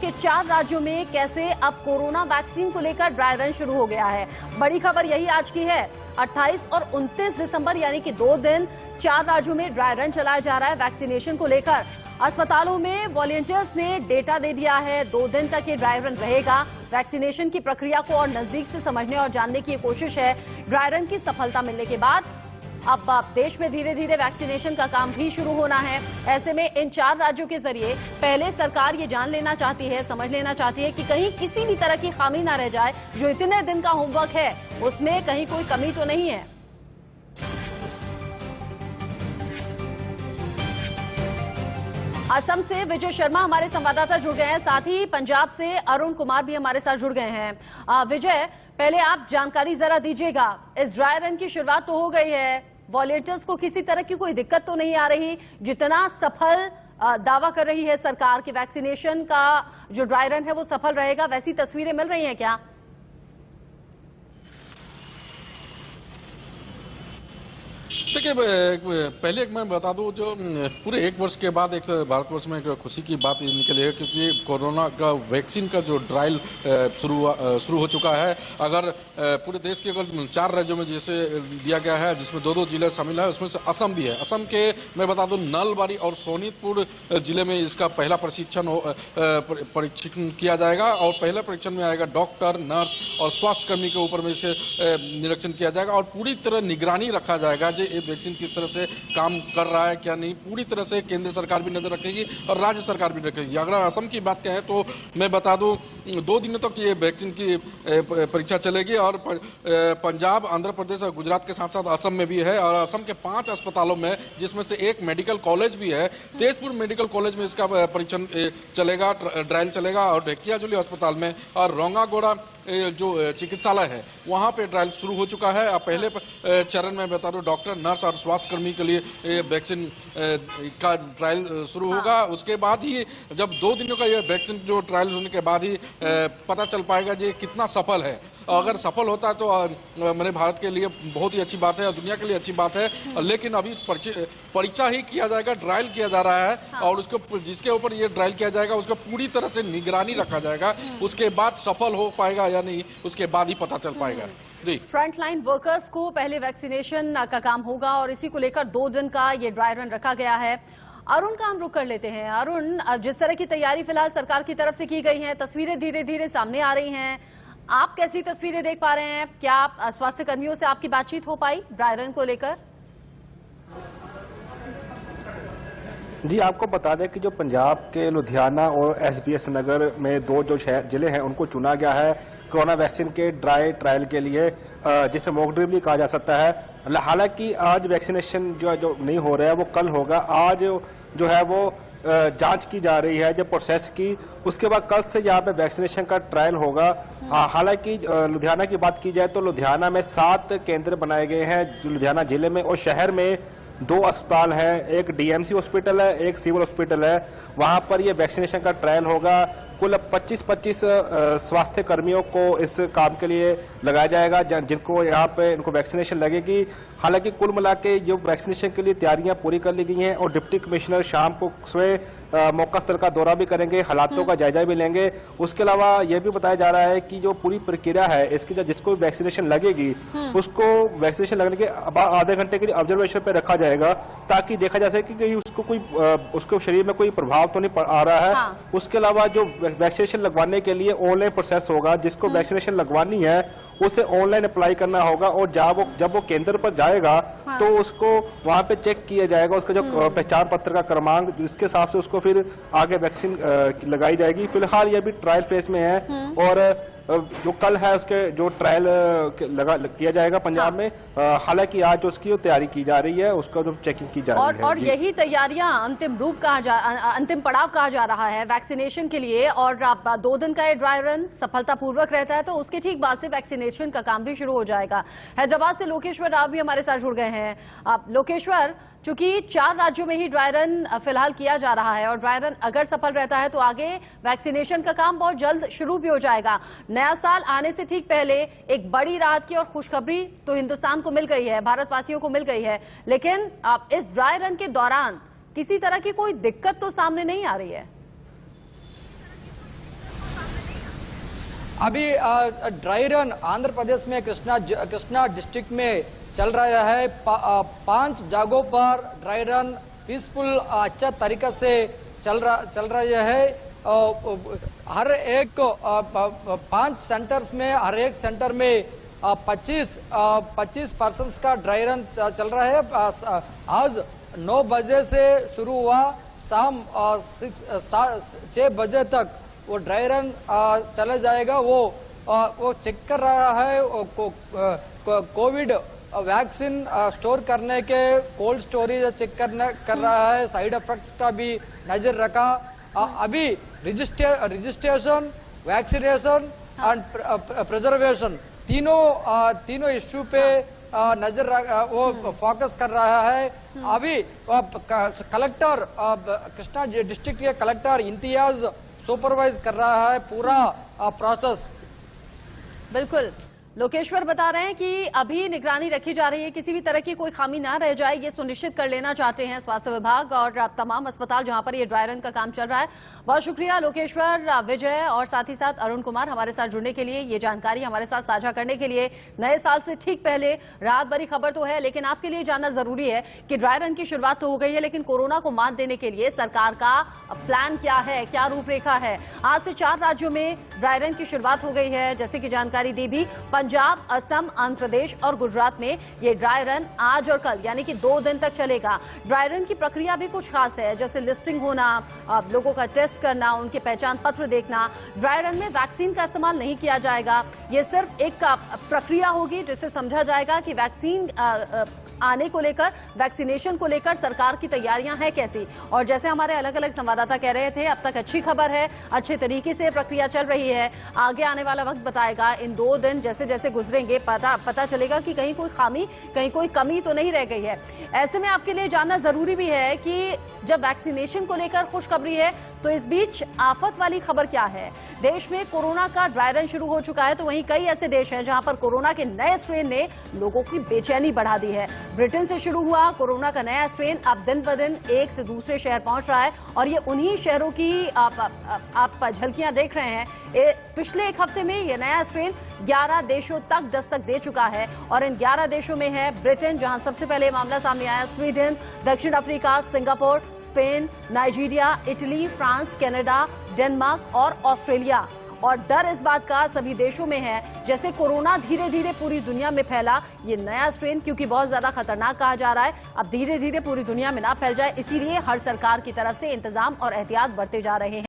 के 4 राज्यों में कैसे अब कोरोना वैक्सीन को लेकर ड्राई रन शुरू हो गया है। बड़ी खबर यही आज की है। 28 और 29 दिसंबर यानी कि 2 दिन 4 राज्यों में ड्राई रन चलाया जा रहा है वैक्सीनेशन को लेकर। अस्पतालों में वॉलंटियर्स ने डेटा दे दिया है। 2 दिन तक ये ड्राई रन रहेगा। वैक्सीनेशन की प्रक्रिया को और नजदीक से समझने और जानने की कोशिश है। ड्राई रन की सफलता मिलने के बाद अब देश में धीरे धीरे वैक्सीनेशन का काम भी शुरू होना है। ऐसे में इन 4 राज्यों के जरिए पहले सरकार ये जान लेना चाहती है, समझ लेना चाहती है कि कहीं किसी भी तरह की खामी ना रह जाए। जो इतने दिन का होमवर्क है उसमें कहीं कोई कमी तो नहीं है। असम से विजय शर्मा हमारे संवाददाता जुड़ गए हैं, साथ ही पंजाब से अरुण कुमार भी हमारे साथ जुड़ गए हैं। विजय, पहले आप जानकारी जरा दीजिएगा। इस ड्राई रन की शुरुआत तो हो गई है, वॉलंटियर्स को किसी तरह की कोई दिक्कत तो नहीं आ रही? जितना सफल दावा कर रही है सरकार कि वैक्सीनेशन का जो ड्राई रन है वो सफल रहेगा, वैसी तस्वीरें मिल रही हैं क्या? देखिए, पहले मैं बता दूं, जो पूरे 1 वर्ष के बाद एक भारतवर्ष में एक खुशी की बात निकली है, क्योंकि कोरोना का वैक्सीन का जो ट्रायल शुरू हो चुका है। अगर पूरे देश के अगर 4 राज्यों में जैसे दिया गया है, जिसमें 2-2 जिले शामिल है, उसमें से असम भी है। असम के मैं बता दूं, नलबाड़ी और सोनीतपुर जिले में इसका पहला परीक्षण किया जाएगा और पहले परीक्षण में आएगा डॉक्टर, नर्स और स्वास्थ्य कर्मी के ऊपर में इसे निरीक्षण किया जाएगा और पूरी तरह निगरानी रखा जाएगा जो वैक्सीन किस तरह से काम कर रहा है क्या नहीं। पूरी तरह से केंद्र सरकार भी नजर रखेगी और राज्य सरकार भी रखेगी। अगर असम की बात कहें तो मैं बता दूं, 2 दिनों तक ये वैक्सीन की परीक्षा चलेगी और पंजाब, आंध्र प्रदेश और गुजरात के साथ साथ असम में भी है। और असम के 5 अस्पतालों में, जिसमें से एक मेडिकल कॉलेज भी है, तेजपुर मेडिकल कॉलेज में इसका परीक्षण चलेगा, ट्रायल चलेगा। और ढेकियाजुली अस्पताल में और रोंगागोड़ा जो चिकित्सालय है वहां पे ट्रायल शुरू हो चुका है। अब पहले चरण में बता दूं, डॉक्टर, नर्स और स्वास्थ्य कर्मी के लिए वैक्सीन का ट्रायल शुरू होगा। उसके बाद ही जब 2 दिनों का ये वैक्सीन जो ट्रायल होने के बाद ही पता चल पाएगा ये कितना सफल है। अगर सफल होता है तो मेरे भारत के लिए बहुत ही अच्छी बात है और दुनिया के लिए अच्छी बात है। लेकिन अभी परीक्षा ही किया जाएगा, ट्रायल किया जा रहा है और उसको जिसके ऊपर ये ट्रायल किया जाएगा उसका पूरी तरह से निगरानी रखा जाएगा। उसके बाद सफल हो पाएगा या नहीं, उसके बाद ही पता चल पाएगा। जी, फ्रंटलाइन वर्कर्स को पहले वैक्सीनेशन का काम होगा और इसी को लेकर 2 दिन का ये ड्राई रन रखा गया है। अरुण का हम रुक कर लेते हैं। अरुण, जिस तरह की तैयारी फिलहाल सरकार की तरफ से की गई है, तस्वीरें धीरे धीरे सामने आ रही हैं, आप कैसी तस्वीरें देख पा रहे हैं? क्या स्वास्थ्य कर्मियों से आपकी बातचीत हो पाई ड्राई रन को लेकर? जी, आपको बता दें कि जो पंजाब के लुधियाना और SBS नगर में 2 जो जिले हैं उनको चुना गया है कोरोना वैक्सीन के ड्राई ट्रायल के लिए, जिसे मॉक ड्रिल भी कहा जा सकता है। हालांकि आज वैक्सीनेशन जो नहीं हो रहा है वो कल होगा। आज जो है वो जांच की जा रही है, जो प्रोसेस की, उसके बाद कल से यहाँ पे वैक्सीनेशन का ट्रायल होगा। हालांकि लुधियाना की बात की जाए तो लुधियाना में 7 केंद्र बनाए गए हैं लुधियाना जिले में, और शहर में 2 अस्पताल हैं, एक DMC हॉस्पिटल है, एक सिविल हॉस्पिटल है। वहां पर ये वैक्सीनेशन का ट्रायल होगा। कुल 25 स्वास्थ्य कर्मियों को इस काम के लिए लगाया जाएगा, जिनको यहाँ पे इनको वैक्सीनेशन लगेगी। हालांकि कुल मिला के जो वैक्सीनेशन के लिए तैयारियां पूरी कर ली गई हैं और डिप्टी कमिश्नर शाम को स्वयं मौका स्थल का दौरा भी करेंगे, हालातों का जायजा भी लेंगे। उसके अलावा यह भी बताया जा रहा है कि जो पूरी प्रक्रिया है इसकी, जिसको वैक्सीनेशन लगेगी उसको वैक्सीनेशन लगने के आधे घंटे के लिए ऑब्जर्वेशन पे रखा जाएगा, ताकि देखा जा सके कि उसको शरीर में कोई प्रभाव तो नहीं आ रहा है। उसके अलावा जो वैक्सीनेशन लगवाने के लिए ऑनलाइन प्रोसेस होगा, जिसको वैक्सीनेशन लगवानी है उसे ऑनलाइन अप्लाई करना होगा और जब वो केंद्र पर जाएगा तो उसको वहां पे चेक किया जाएगा, उसका जो पहचान पत्र का क्रमांक, जिसके हिसाब से उसको फिर आगे वैक्सीन लगाई जाएगी। फिलहाल ये भी ट्रायल फेज में है और जो कल है उसके जो ट्रायल किया जाएगा पंजाब में। हालांकि आज उसकी तैयारी की जा रही है, उसका जो चेकिंग की जा रही है। और यही तैयारियां अंतिम पड़ाव कहा जा रहा है वैक्सीनेशन के लिए। और 2 दिन का ये ड्राई रन सफलतापूर्वक रहता है तो उसके ठीक बाद से वैक्सीनेशन का काम भी शुरू हो जाएगा। हैदराबाद से लोकेश्वर राव भी हमारे साथ जुड़ गए हैं। लोकेश्वर, चूंकि 4 राज्यों में ही ड्राई रन फिलहाल किया जा रहा है और ड्राई रन अगर सफल रहता है तो आगे वैक्सीनेशन का काम बहुत जल्द शुरू भी हो जाएगा। नया साल आने से ठीक पहले एक बड़ी राहत की और खुशखबरी तो हिंदुस्तान को मिल गई है, भारतवासियों को मिल गई है, लेकिन इस ड्राई रन के दौरान किसी तरह की कोई दिक्कत तो सामने नहीं आ रही है? अभी ड्राई रन आंध्र प्रदेश में कृष्णा डिस्ट्रिक्ट में चल रहा है। 5 जगहों पर ड्राई रन पीसफुल अच्छा तरीका से चल रहा है। हर एक 5 सेंटर्स में हर एक सेंटर में 25 पर्सन का ड्राई रन चल रहा है। आज 9 बजे से शुरू हुआ, शाम 6 बजे तक वो ड्राई रन चला जाएगा। वो चेक कर रहा है कोविड वैक्सीन स्टोर करने के कोल्ड स्टोरेज चेक कर रहा है। साइड इफेक्ट्स का भी नजर रखा। अभी रजिस्ट्रेशन, वैक्सीनेशन एंड प्रिजर्वेशन तीनों इश्यू पे नजर वो फोकस कर रहा है। अभी कलेक्टर कृष्णा डिस्ट्रिक्ट के कलेक्टर इम्तियाज सुपरवाइज कर रहा है पूरा प्रोसेस। बिल्कुल, लोकेश्वर बता रहे हैं कि अभी निगरानी रखी जा रही है, किसी भी तरह की कोई खामी ना रह जाए, ये सुनिश्चित कर लेना चाहते हैं स्वास्थ्य विभाग और तमाम अस्पताल जहां पर ये ड्राई रन का काम चल रहा है। बहुत शुक्रिया लोकेश्वर, विजय और साथ ही साथ अरुण कुमार हमारे साथ जुड़ने के लिए, ये जानकारी हमारे साथ साझा करने के लिए। नए साल से ठीक पहले रात भरी खबर तो है, लेकिन आपके लिए जानना जरूरी है कि ड्राई रन की शुरुआत तो हो गई है, लेकिन कोरोना को मात देने के लिए सरकार का प्लान क्या है, क्या रूपरेखा है। आज से 4 राज्यों में ड्राई रन की शुरुआत हो गई है, जैसे कि जानकारी दी भी। पंजाब, असम, आंध्र प्रदेश और गुजरात में ये ड्राई रन आज और कल यानी कि 2 दिन तक चलेगा। ड्राई रन की प्रक्रिया भी कुछ खास है, जैसे लिस्टिंग होना, लोगों का टेस्ट करना, उनके पहचान पत्र देखना। ड्राई रन में वैक्सीन का इस्तेमाल नहीं किया जाएगा, ये सिर्फ एक प्रक्रिया होगी जिससे समझा जाएगा कि वैक्सीन आने को लेकर, वैक्सीनेशन को लेकर सरकार की तैयारियां हैं कैसी। और जैसे हमारे अलग अलग संवाददाता कह रहे थे, अब तक अच्छी खबर है, अच्छे तरीके से प्रक्रिया चल रही है। आगे आने वाला वक्त बताएगा। इन 2 दिन जैसे जैसे गुजरेंगे पता चलेगा कि कहीं कोई खामी, कहीं कोई कमी तो नहीं रह गई है। ऐसे में आपके लिए जानना जरूरी भी है कि जब वैक्सीनेशन को लेकर खुशखबरी है, तो इस बीच आफत वाली खबर क्या है। देश में कोरोना का ड्राई रन शुरू हो चुका है, तो वहीं कई ऐसे देश हैं जहां पर कोरोना के नए स्ट्रेन ने लोगों की बेचैनी बढ़ा दी है। ब्रिटेन से शुरू हुआ कोरोना का नया स्ट्रेन अब दिन ब दिन एक से दूसरे शहर पहुंच रहा है, और ये उन्हीं शहरों की आप झलकियां देख रहे हैं। पिछले 1 हफ्ते में ये नया स्ट्रेन 11 देशों तक दस्तक दे चुका है, और इन 11 देशों में है ब्रिटेन, जहां सबसे पहले मामला सामने आया, स्वीडन, दक्षिण Africa, Singapore, Spain, Nigeria, Italy, France, Canada, Denmark और ऑस्ट्रेलिया। और डर इस बात का सभी देशों में है, जैसे कोरोना धीरे धीरे पूरी दुनिया में फैला, ये नया स्ट्रेन क्योंकि बहुत ज्यादा खतरनाक कहा जा रहा है, अब धीरे धीरे पूरी दुनिया में ना फैल जाए, इसीलिए हर सरकार की तरफ से इंतजाम और एहतियात बरते जा रहे हैं।